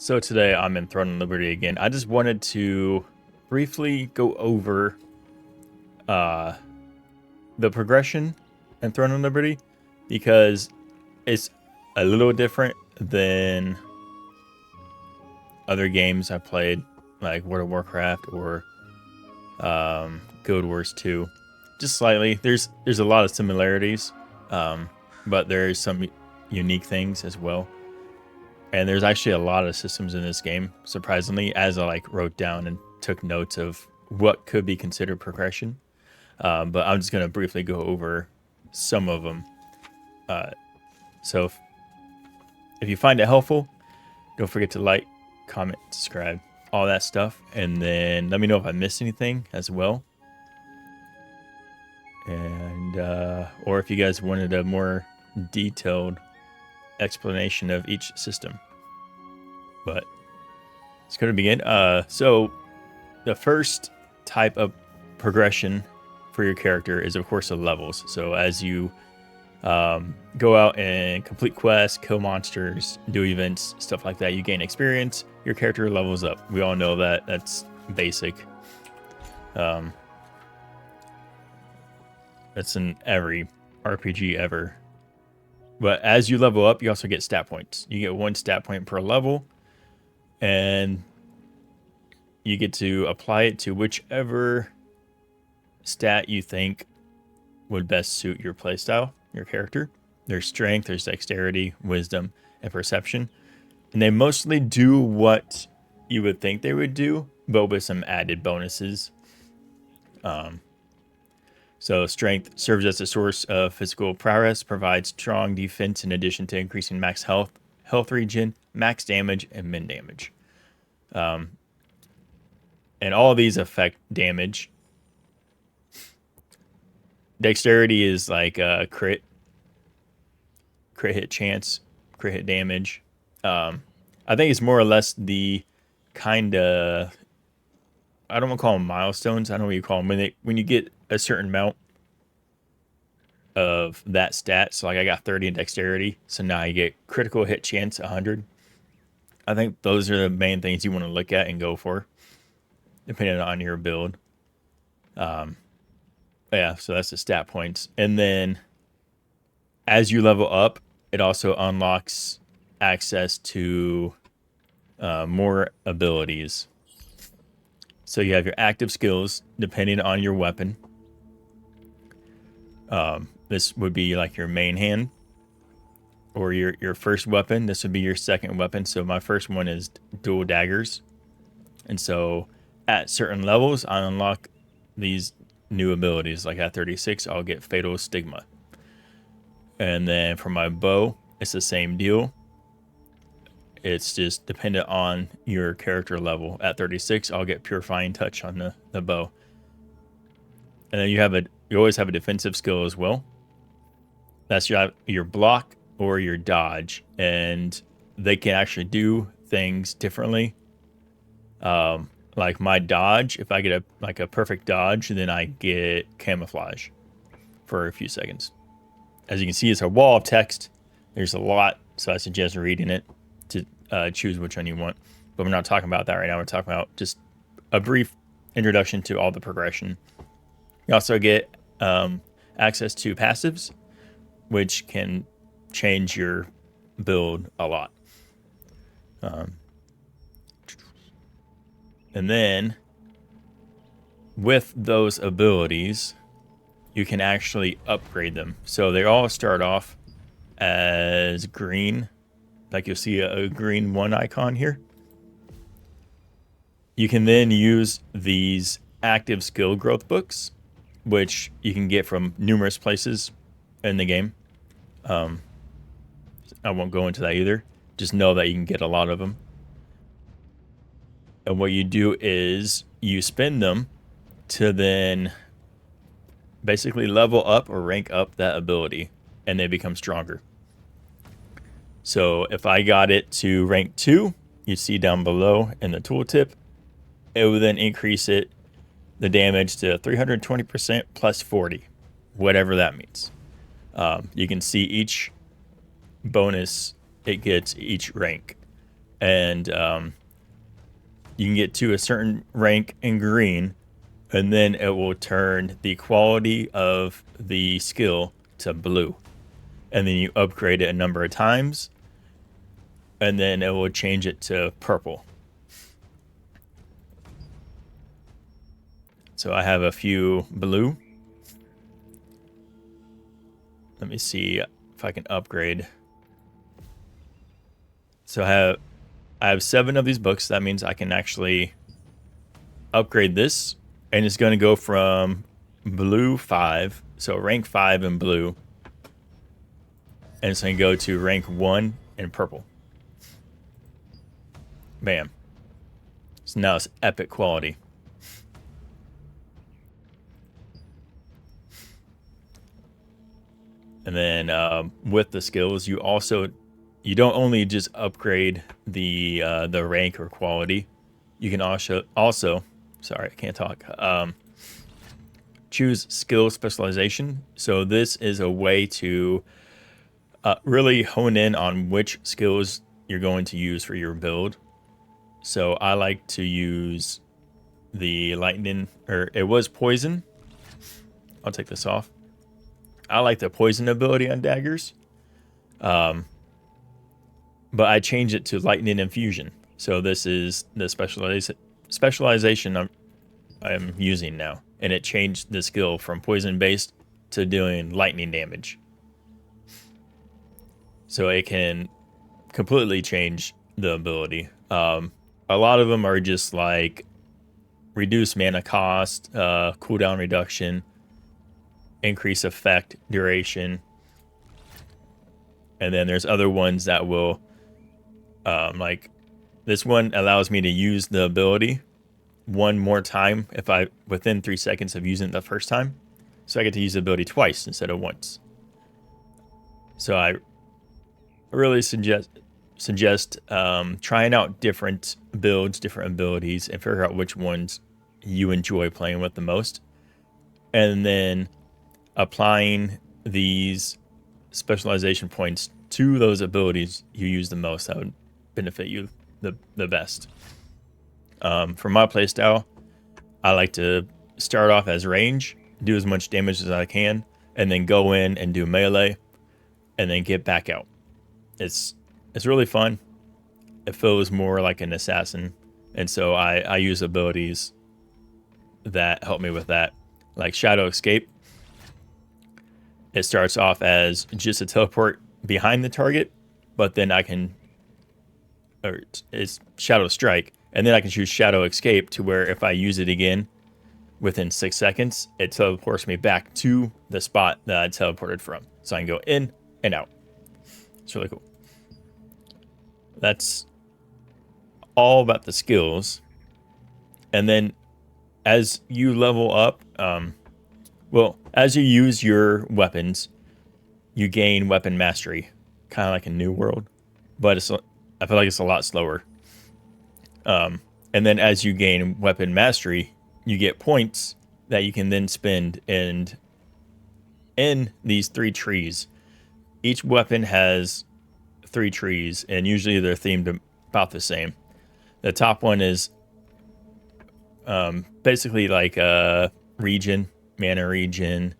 So today I'm in Throne and Liberty again. I just wanted to briefly go over uh, the progression in Throne and Liberty because it's a little different than other games I played, like World of Warcraft or Guild Wars 2. Just slightly. There's a lot of similarities, but there's some unique things as well. And there's actually a lot of systems in this game, surprisingly, as I wrote down and took notes of what could be considered progression. But I'm just going to briefly go over some of them. So if you find it helpful, don't forget to like, comment, subscribe, all that stuff. And then let me know if I missed anything as well. And or if you guys wanted a more detailed explanation of each system. But let's go to begin. So the first type of progression for your character is, of course, the levels. So as you go out and complete quests, kill monsters, do events, stuff like that, you gain experience. Your character levels up. We all know that. That's basic. That's in every RPG ever. But as you level up, you also get stat points. You get 1 stat point per level, and you get to apply it to whichever stat you think would best suit your playstyle, your character. There's strength, there's dexterity, wisdom, and perception. And they mostly do what you would think they would do, but with some added bonuses. So strength serves as a source of physical prowess, provides strong defense in addition to increasing max health, health regen, max damage, and min damage. And all of these affect damage. Dexterity is like a crit hit chance, crit hit damage. I think it's more or less the kind of, I don't want to call them milestones. I don't know what you call them when you get a certain amount of that stat. So like I got 30 in dexterity, so now you get critical hit chance 100. I think those are the main things you want to look at and go for, depending on your build. Yeah, so that's the stat points. And then as you level up, it also unlocks access to more abilities. So you have your active skills depending on your weapon. This would be like your main hand or your first weapon. This would be your second weapon. So my first one is dual daggers. And so at certain levels, I unlock these new abilities. Like at 36, I'll get Fatal Stigma. And then for my bow, it's the same deal. It's just dependent on your character level. At 36, I'll get Purifying Touch on the bow. And then you always have a defensive skill as well. That's your block or your dodge, and they can actually do things differently. Like my dodge, if I get a perfect dodge, then I get camouflage for a few seconds. As you can see, it's a wall of text. There's a lot, so I suggest reading it to choose which one you want. But we're not talking about that right now. We're talking about just a brief introduction to all the progression. You also get access to passives, which can change your build a lot. And then with those abilities, you can actually upgrade them. So they all start off as green. Like you'll see a green 1 icon here. You can then use these active skill growth books, which you can get from numerous places in the game. I won't go into that either. Just know that you can get a lot of them. And what you do is you spend them to then basically level up or rank up that ability, and they become stronger. So if I got it to rank 2, you see down below in the tooltip, it will then increase the damage to 320% plus 40, whatever that means. You can see each bonus it gets each rank. and you can get to a certain rank in green, and then it will turn the quality of the skill to blue. And then you upgrade it a number of times, and then it will change it to purple. So I have a few blue. Let me see if I can upgrade. So I have 7 of these books. That means I can actually upgrade this, and it's going to go from blue 5, so rank 5 in blue, and it's going to go to rank 1 in purple. Bam. So now it's epic quality. And then with the skills, you don't only just upgrade the rank or quality. You can also sorry, I can't talk. Choose skill specialization. So this is a way to really hone in on which skills you're going to use for your build. So I like to use the lightning, or it was poison. I'll take this off. I like the poison ability on daggers. But I changed it to lightning infusion. So this is the specialization I'm using now. And it changed the skill from poison based to doing lightning damage. So it can completely change the ability. A lot of them are just like reduce mana cost, cooldown reduction, increase effect duration, and then there's other ones that will like this one allows me to use the ability one more time if I within 3 seconds of using it the first time, so I get to use the ability twice instead of once. So I really suggest trying out different builds, different abilities, and figure out which ones you enjoy playing with the most, and then applying these specialization points to those abilities you use the most that would benefit you the best. For my playstyle, I like to start off as range, do as much damage as I can, and then go in and do melee, and then get back out. It's really fun. It feels more like an assassin, and so I use abilities that help me with that, like Shadow Escape. It starts off as just a teleport behind the target, but then I can, or it's Shadow Strike, and then I can choose Shadow Escape to where if I use it again within 6 seconds, it teleports me back to the spot that I teleported from. So I can go in and out. It's really cool. That's all about the skills. And then as you level up, as you use your weapons, you gain weapon mastery, kind of like a New World, but I feel like it's a lot slower. And then as you gain weapon mastery, you get points that you can then spend in these 3 trees. Each weapon has 3 trees, and usually they're themed about the same. The top one is basically like a region, mana region,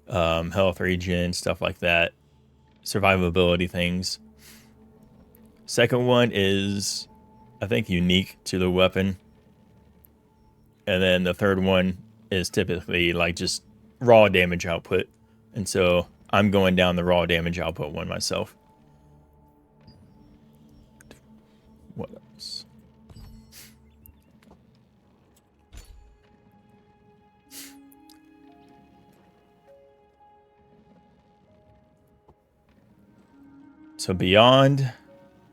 health region, stuff like that, survivability things. Second one is, I think, unique to the weapon. And then the third one is typically like just raw damage output. And so I'm going down the raw damage output one myself. What else? So beyond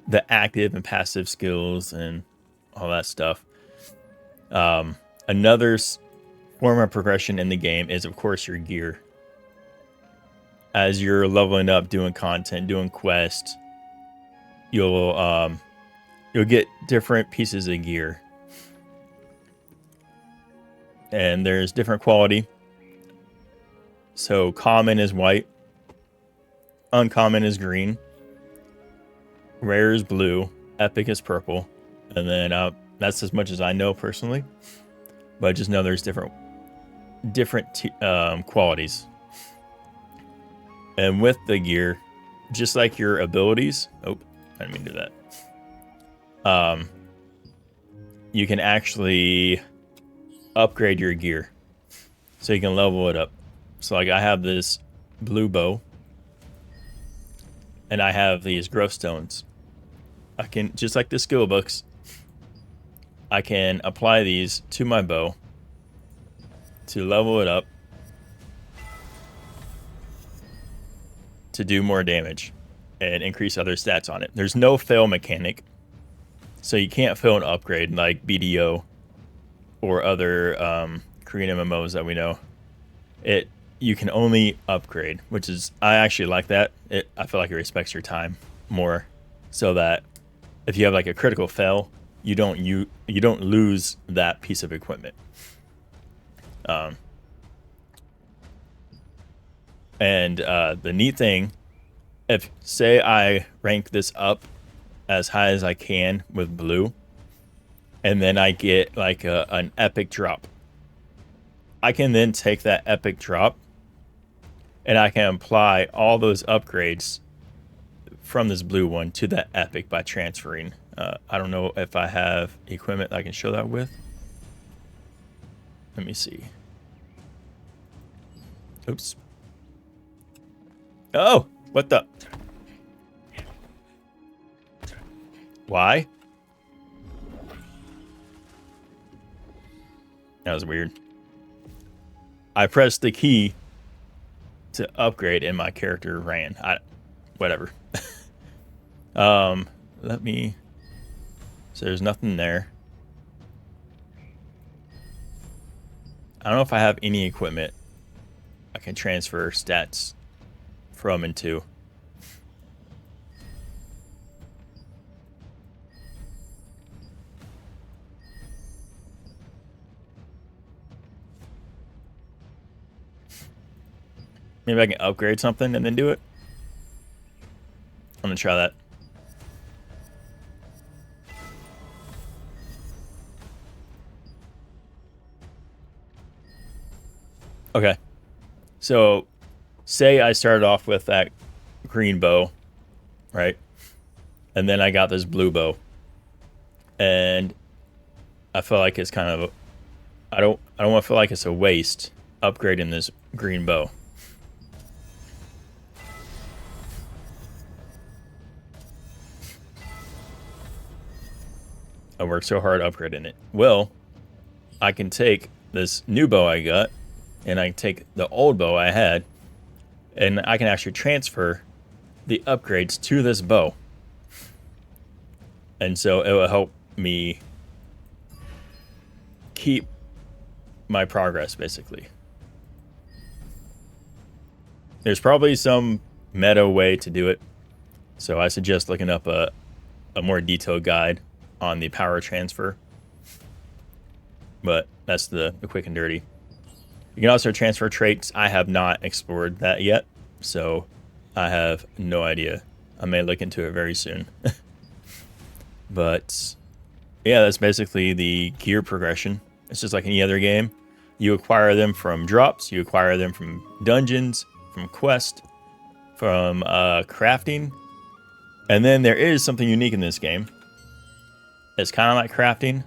the active and passive skills and all that stuff, another form of progression in the game is, of course, your gear. As you're leveling up, doing content, doing quests, you'll get different pieces of gear, and there's different quality. So common is white, uncommon is green, rare is blue, epic is purple, and then that's as much as I know personally. But I just know there's different qualities. And with the gear, just like your abilities, I didn't mean to do that. You can actually upgrade your gear, so you can level it up. So like I have this blue bow, and I have these growth stones. I can, just like the skill books, I can apply these to my bow to level it up to do more damage and increase other stats on it. There's no fail mechanic, so you can't fail an upgrade like BDO or other Korean MMOs that we know. You can only upgrade, which is, I actually like that. I feel like it respects your time more, so that if you have like a critical fail, you don't lose that piece of equipment. And the neat thing, if say I rank this up as high as I can with blue, and then I get like an epic drop, I can then take that epic drop and I can apply all those upgrades from this blue one to that epic by transferring. I don't know if I have equipment I can show that with. Let me see. Oops. Oh, what the? Why? That was weird. I pressed the key to upgrade and my character ran. Whatever. Let me... So there's nothing there. I don't know if I have any equipment I can transfer stats from and to. Maybe I can upgrade something and then do it. I'm gonna try that. Okay. So, say I started off with that green bow, right? And then I got this blue bow. And I feel like it's kind of... I don't want to feel like it's a waste upgrading this green bow. I worked so hard upgrading it. Well, I can take this new bow I got, and I can take the old bow I had, and I can actually transfer the upgrades to this bow. And so it will help me keep my progress, basically. There's probably some meta way to do it, so I suggest looking up a more detailed guide on the power transfer. But that's the quick and dirty. You can also transfer traits. I have not explored that yet, so I have no idea. I may look into it very soon. But yeah, that's basically the gear progression. It's just like any other game. You acquire them from drops, you acquire them from dungeons, from quest, from crafting. And then there is something unique in this game. It's kind of like crafting.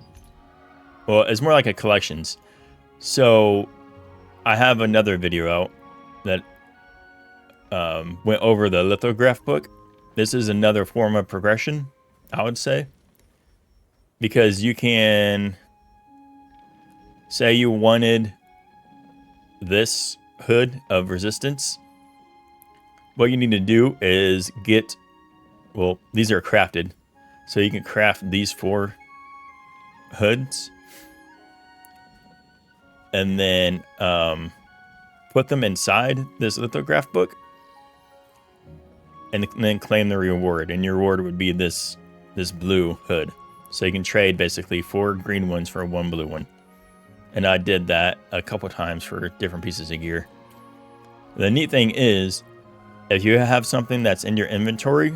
Well, it's more like a collections. So I have another video out that went over the lithograph book. This is another form of progression, I would say. Because you can... Say you wanted this hood of resistance. What you need to do is get... Well, these are crafted. So you can craft these 4 hoods. And then put them inside this lithograph book. And then claim the reward. And your reward would be this blue hood. So you can trade basically 4 green ones for 1 blue one. And I did that a couple times for different pieces of gear. The neat thing is, if you have something that's in your inventory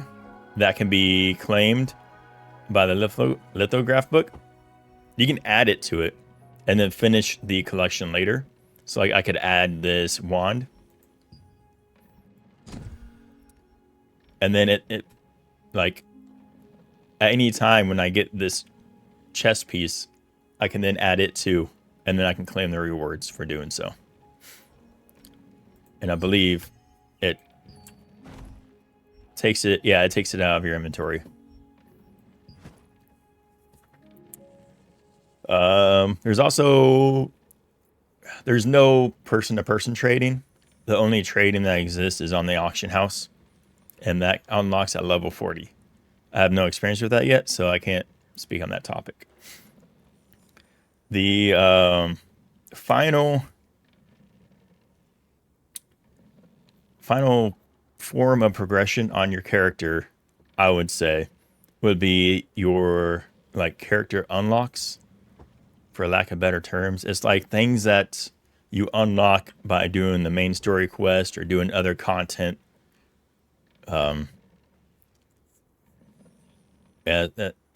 that can be claimed by the lithograph book, you can add it to it and then finish the collection later. So like I could add this wand, and then it like at any time when I get this chess piece, I can then add it too, and then I can claim the rewards for doing so. And I believe it takes it, yeah, it takes it out of your inventory. There's no person-to-person trading. The only trading that exists is on the auction house, and that unlocks at level 40. I have no experience with that yet, so I can't speak on that topic. The final form of progression on your character, I would say, would be your like character unlocks, for lack of better terms. It's like things that you unlock by doing the main story quest or doing other content. Yeah,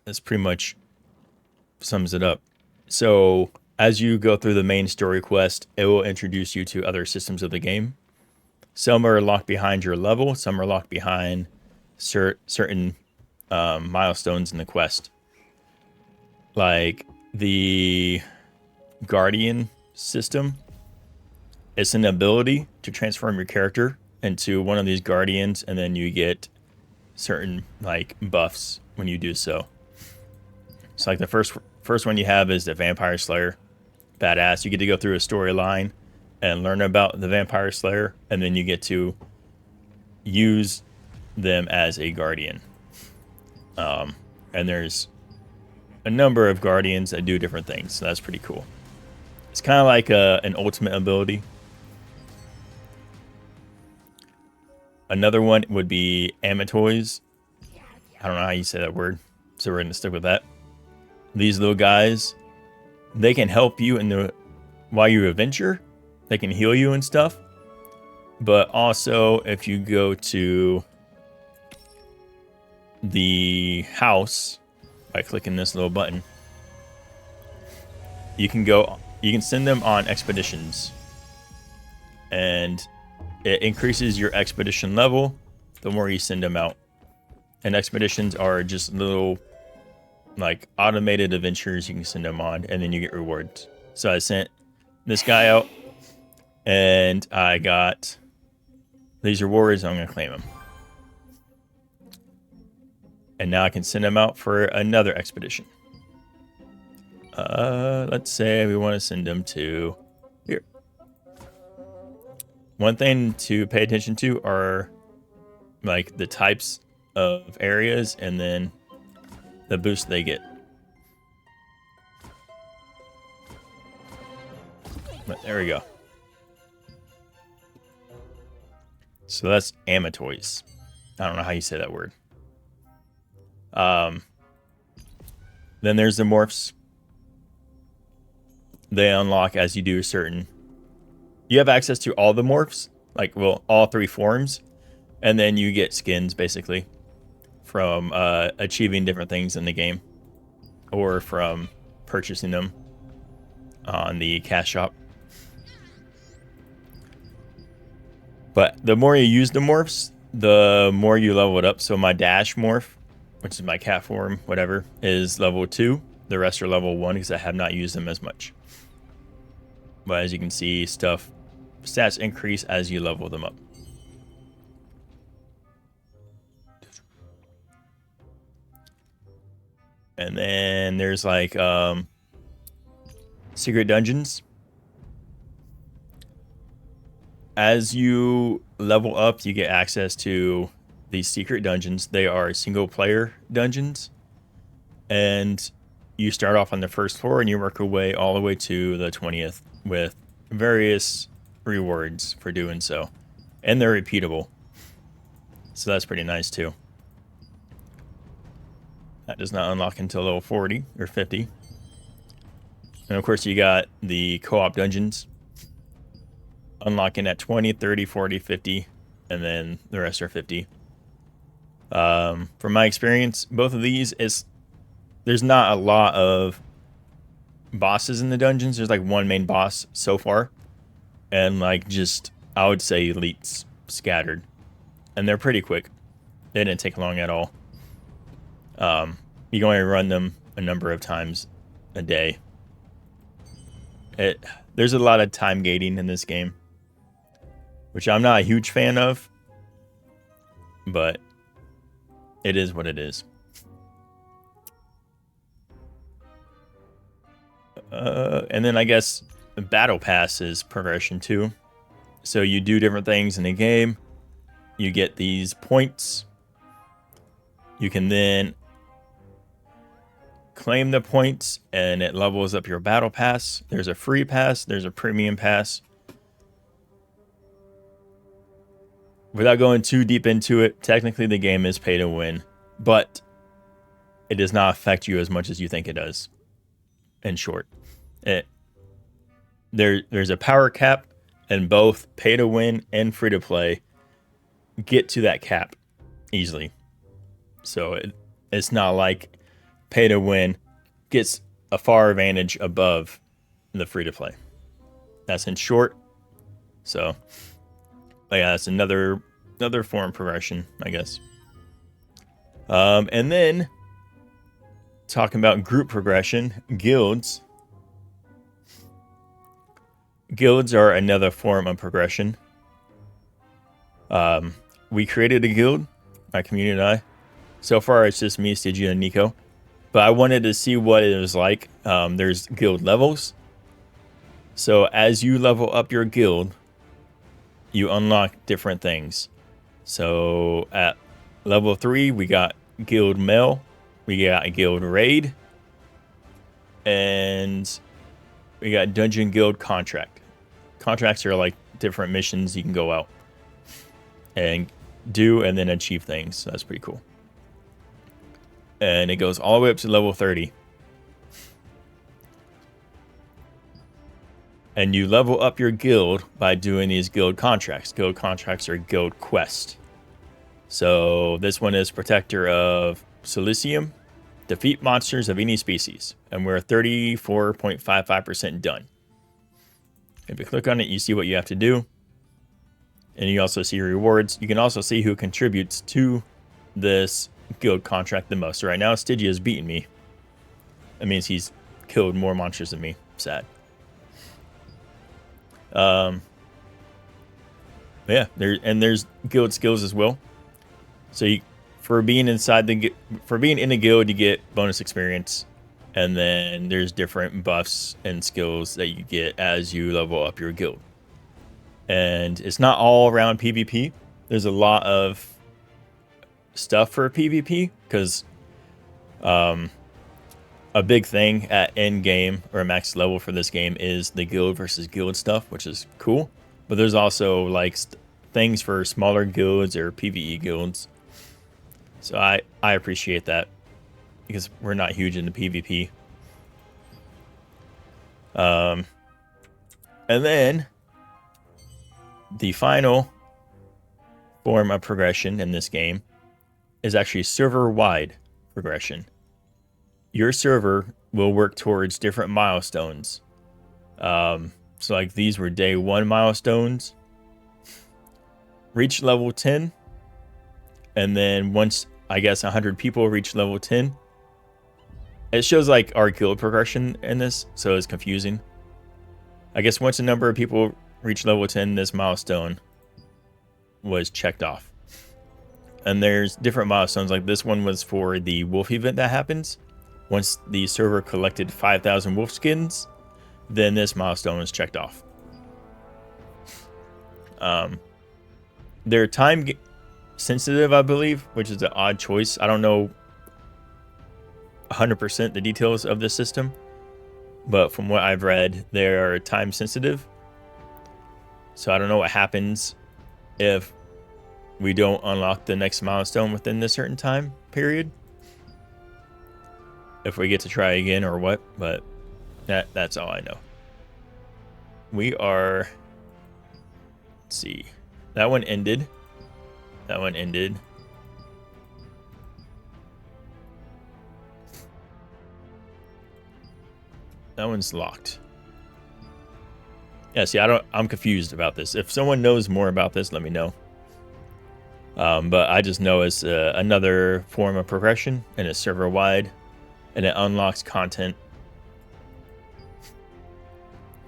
that's pretty much sums it up. So as you go through the main story quest, it will introduce you to other systems of the game. Some are locked behind your level. Some are locked behind certain milestones in the quest. Like the Guardian system. It's an ability to transform your character into one of these guardians, and then you get certain like buffs when you do so. So like the first one you have is the Vampire Slayer. Badass. You get to go through a storyline and learn about the Vampire Slayer, and then you get to use them as a guardian. And there's a number of guardians that do different things, so that's pretty cool. It's kind of like an ultimate ability. Another one would be Amatoys. I don't know how you say that word, so we're going to stick with that. These little guys, they can help you while you adventure. They can heal you and stuff. But also, if you go to the house by clicking this little button, you can send them on expeditions. And it increases your expedition level the more you send them out. And expeditions are just little like automated adventures you can send them on, and then you get rewards. So I sent this guy out and I got these rewards. I'm going to claim them. And now I can send them out for another expedition. Let's say we want to send them to here. One thing to pay attention to are like the types of areas and then the boost they get. But there we go. So that's Amatoys. I don't know how you say that word. Then there's the morphs. They unlock as you do certain. You have access to all the morphs, like, well, all three forms, and then you get skins basically from achieving different things in the game or from purchasing them on the cash shop. But the more you use the morphs, the more you level it up. So my dash morph, which is my cat form, whatever, is level 2. The rest are level 1 because I have not used them as much. But as you can see, stats increase as you level them up. And then there's like secret dungeons. As you level up, you get access to these secret dungeons. They are single player dungeons. And you start off on the first floor and you work your way all the way to the 20th with various rewards for doing so. And they're repeatable. So that's pretty nice too. That does not unlock until level 40 or 50. And of course you got the co-op dungeons. Unlocking at 20, 30, 40, 50, and then the rest are 50. From my experience, both of these, there's not a lot of bosses in the dungeons. There's like one main boss so far, and like just I would say elites scattered, and they're pretty quick. They didn't take long at all. You can only run them a number of times a day. There's a lot of time gating in this game, which I'm not a huge fan of, but it is what it is. And then I guess the battle pass is progression too. So you do different things in the game. You get these points. You can then claim the points and it levels up your battle pass. There's a free pass. There's a premium pass. Without going too deep into it, technically the game is pay to win, but it does not affect you as much as you think it does. In short, there's a power cap, and both pay to win and free to play get to that cap easily. So it's not like pay to win gets a far advantage above the free to play. That's in short. So yeah, that's another form of progression, I guess. And then talking about group progression, guilds. Guilds are another form of progression. We created a guild, my community and I. So far, it's just me, Stigi, and Nico. But I wanted to see what it was like. There's guild levels. So as you level up your guild, you unlock different things. So at level 3, we got guild mail. We got a guild raid. And we got dungeon guild contract. Contracts are like different missions you can go out and do and then achieve things. So that's pretty cool. And it goes all the way up to level 30. And you level up your guild by doing these guild contracts. Guild contracts are guild quests. So this one is Protector of Silicium. Defeat monsters of any species. And we're 34.55% done. If you click on it, you see what you have to do. And you also see rewards. You can also see who contributes to this guild contract the most. So right now, Stygia has beaten me. That means he's killed more monsters than me. Sad. Yeah, there's guild skills as well. So for being in a guild, you get bonus experience, and then there's different buffs and skills that you get as you level up your guild. And it's not all around PvP. There's a lot of stuff for PvP because a big thing at end game or max level for this game is the guild versus guild stuff, which is cool. But there's also like things for smaller guilds or PvE guilds. So I appreciate that because we're not huge into PvP. And then the final form of progression in this game is actually server-wide progression. Your server will work towards different milestones. So like these were day 1 milestones. Reach level 10. And then once, I guess, 100 people reach level 10. It shows like our guild progression in this, so it's confusing. I guess once a number of people reach level 10, this milestone was checked off. And there's different milestones, like this one was for the wolf event that happens. Once the server collected 5,000 wolf skins, then this milestone was checked off. They're time sensitive, I believe, which is an odd choice. I don't know 100% the details of the system, but from what I've read, they are time sensitive. So I don't know what happens if we don't unlock the next milestone within this certain time period. If we get to try again or what, but that's all I know. We are, let's see, that one ended. That one ended. That one's locked. Yeah, see, I'm confused about this. If someone knows more about this, let me know. But I just know it's another form of progression, and it's server wide, and it unlocks content.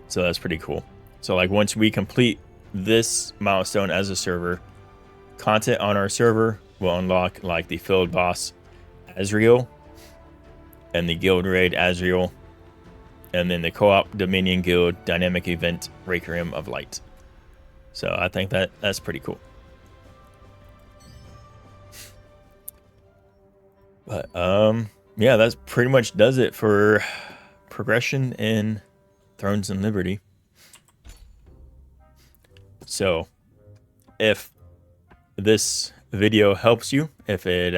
So that's pretty cool. So like once we complete this milestone as a server, content on our server will unlock like the field boss Azrael and the guild raid Azrael, and then the co-op Dominion Guild dynamic event Requiem of Light. So I think that's pretty cool. But yeah, that's pretty much does it for progression in Thrones and Liberty. So if this video helps you, if it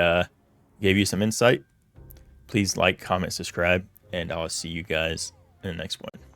gave you some insight, please like, comment, subscribe, and I'll see you guys in the next one.